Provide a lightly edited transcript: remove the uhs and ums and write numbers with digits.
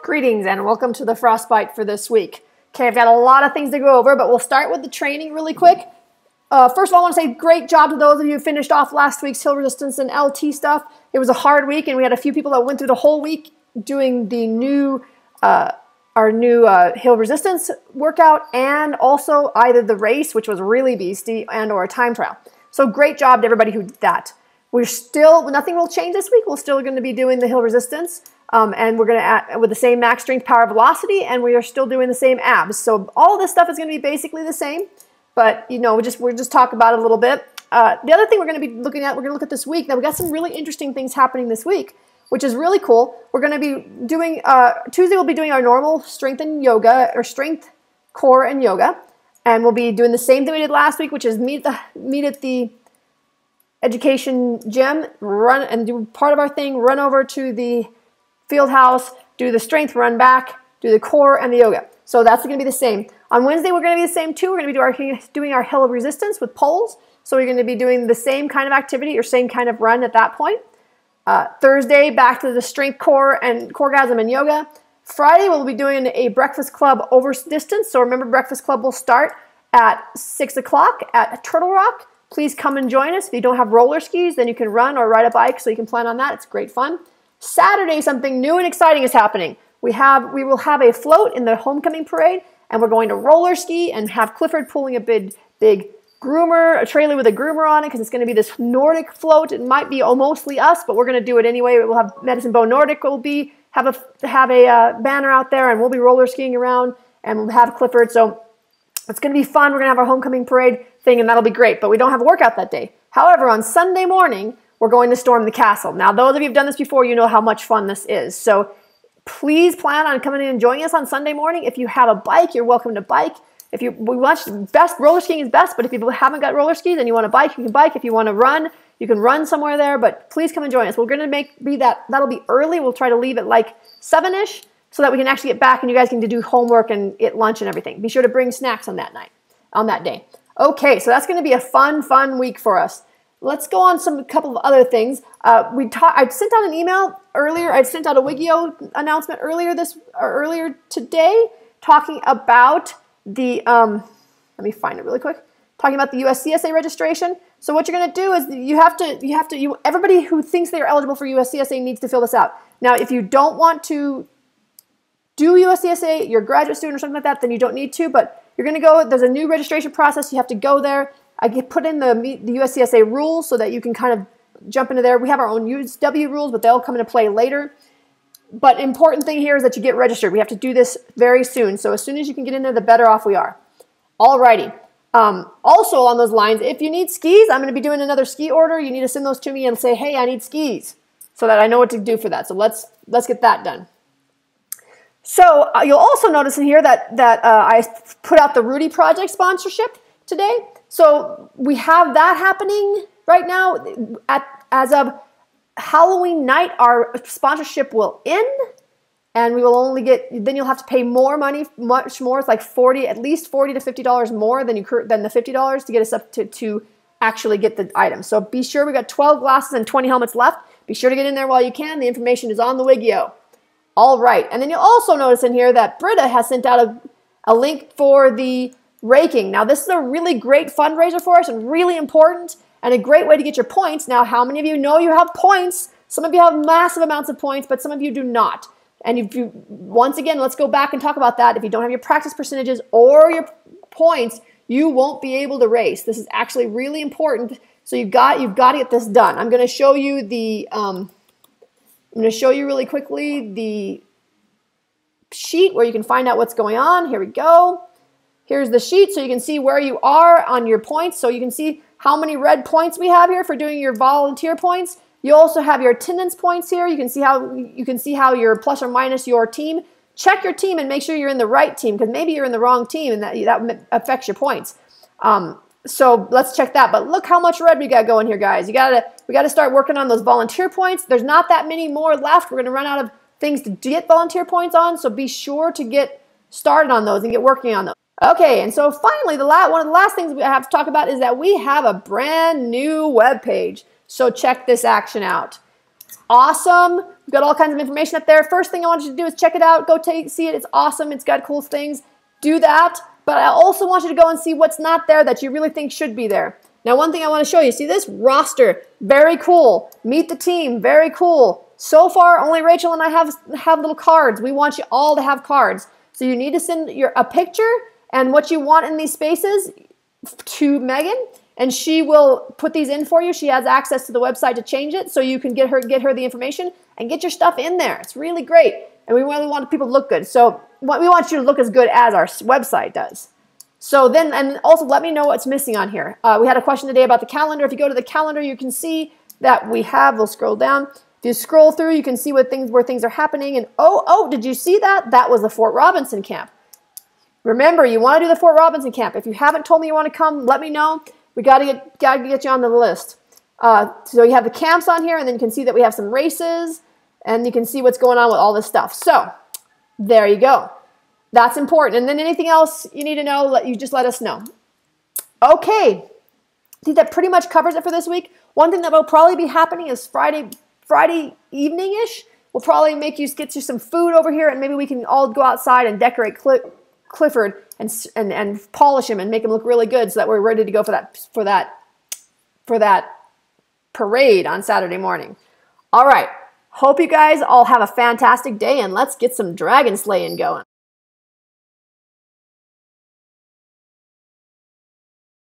Greetings and welcome to the Frostbite for this week. Okay, I've got a lot of things to go over, but we'll start with the training really quick. First of all, I want to say great job to those of you who finished off last week's hill resistance and LT stuff. It was a hard week, and we had a few people that went through the whole week doing the new, our new hill resistance workout, and also either the race, which was really beastie, and or a time trial. So great job to everybody who did that. We're still, nothing will change this week. We're still going to be doing the hill resistance. And we're going to add with the same max strength, power, velocity, and we are still doing the same abs. So all this stuff is going to be basically the same, but you know, we'll just talk about it a little bit. The other thing we're going to be looking at, we're going to look at this week. Now we got some really interesting things happening this week, which is really cool. We're going to be doing Tuesday. We'll be doing our normal strength and yoga, or strength, core, and yoga, and we'll be doing the same thing we did last week, which is meet at the education gym, run and do part of our thing, run over to the field house, do the strength, run back, do the core and the yoga. So that's going to be the same. On Wednesday, we're going to be the same too. We're going to be doing our hill resistance with poles. So we're going to be doing the same kind of activity or same kind of run at that point. Thursday, back to the strength, core, and coregasm and yoga. Friday, we'll be doing a breakfast club over distance. So remember, breakfast club will start at 6 o'clock at Turtle Rock. Please come and join us. If you don't have roller skis, then you can run or ride a bike, so you can plan on that. It's great fun. Saturday, something new and exciting is happening. We will have a float in the homecoming parade, and we're going to roller ski and have Clifford pulling a big groomer, a trailer with a groomer on it, because it's going to be this Nordic float. It might be mostly us, but we're going to do it anyway. We'll have Medicine Bow Nordic will have a banner out there, and we'll be roller skiing around, and we'll have Clifford. So it's going to be fun. We're going to have our homecoming parade thing, and that'll be great. But we don't have a workout that day. However, on Sunday morning, we're going to storm the castle. Now, those of you who've done this before, you know how much fun this is. So please plan on coming in and joining us on Sunday morning. If you have a bike, you're welcome to bike. We want best, roller skiing is best, but if you haven't got roller skis and you want to bike, you can bike. If you want to run, you can run somewhere there, but please come and join us. We're going to that'll be early. We'll try to leave at like 7-ish so that we can actually get back and you guys can do homework and eat lunch and everything. Be sure to bring snacks on that day. Okay, so that's going to be a fun week for us. Let's go on a couple of other things. I sent out an email earlier. I sent out a Wigio announcement earlier today, talking about the let me find it really quick. Talking about the USCSA registration. So what you're going to do is everybody who thinks they are eligible for USCSA needs to fill this out. Now, if you don't want to do USCSA, you're a graduate student or something like that, then you don't need to. But you're going to go. There's a new registration process. You have to go there. I put in the USCSA rules so that you can kind of jump into there. We have our own USW rules, but they'll come into play later. But important thing here is that you get registered. We have to do this very soon. So as soon as you can get in there, the better off we are. Alrighty. Also along those lines, if you need skis, I'm going to be doing another ski order. You need to send those to me and say, hey, I need skis, so that I know what to do for that. So let's get that done. So you'll also notice in here that I put out the Rudy Project sponsorship today. So we have that happening right now. As of Halloween night, our sponsorship will end, and we will only then you'll have to pay more money, much more. It's like at least $40 to $50 more than the $50 to get us up to actually get the item. So be sure, we got 12 glasses and 20 helmets left. Be sure to get in there while you can. The information is on the Wigio. All right, and then you'll also notice in here that Britta has sent out a link for the raking. Now, this is a really great fundraiser for us and really important and a great way to get your points. Now, how many of you know you have points? Some of you have massive amounts of points, but some of you do not. And once again, let's go back and talk about that. If you don't have your practice percentages or your points, you won't be able to race. This is actually really important. So you've got to get this done. I'm going to show you really quickly the sheet where you can find out what's going on. Here we go. Here's the sheet so you can see where you are on your points. So you can see how many red points we have here for doing your volunteer points. You also have your attendance points here. You can see how you're plus or minus your team. Check your team and make sure you're in the right team, because maybe you're in the wrong team and that affects your points. So let's check that. But look how much red we got going here, guys. We got to start working on those volunteer points. There's not that many more left. We're going to run out of things to get volunteer points on, so be sure to get started on those and get working on those. Okay, and so finally, one of the last things we have to talk about is that we have a brand new web page. So check this action out. Awesome. We've got all kinds of information up there. First thing I want you to do is check it out. Go see it. It's awesome. It's got cool things. Do that. But I also want you to go and see what's not there that you really think should be there. Now, one thing I want to show you. See this? Roster. Very cool. Meet the team. Very cool. So far, only Rachel and I have little cards. We want you all to have cards. So you need to send a picture and what you want in these spaces to Megan, and she will put these in for you. She has access to the website to change it, so you can get her the information and get your stuff in there. It's really great, and we really want people to look good. So we want you to look as good as our website does. So then, and also let me know what's missing on here. We had a question today about the calendar. If you go to the calendar, you can see that we'll scroll down. If you scroll through, you can see where things are happening. And oh, did you see that? That was the Fort Robinson camp. Remember, you want to do the Fort Robinson camp. If you haven't told me you want to come, let me know. We got to get you on the list. So you have the camps on here, and then you can see that we have some races, and you can see what's going on with all this stuff. So there you go. That's important. And then anything else you need to know, you just let us know. Okay. I think that pretty much covers it for this week. One thing that will probably be happening is Friday evening-ish. We'll probably get you some food over here, and maybe we can all go outside and decorate Clifford and polish him and make him look really good so that we're ready to go for that parade on Saturday morning. All right. Hope you guys all have a fantastic day, and let's get some dragon slaying going.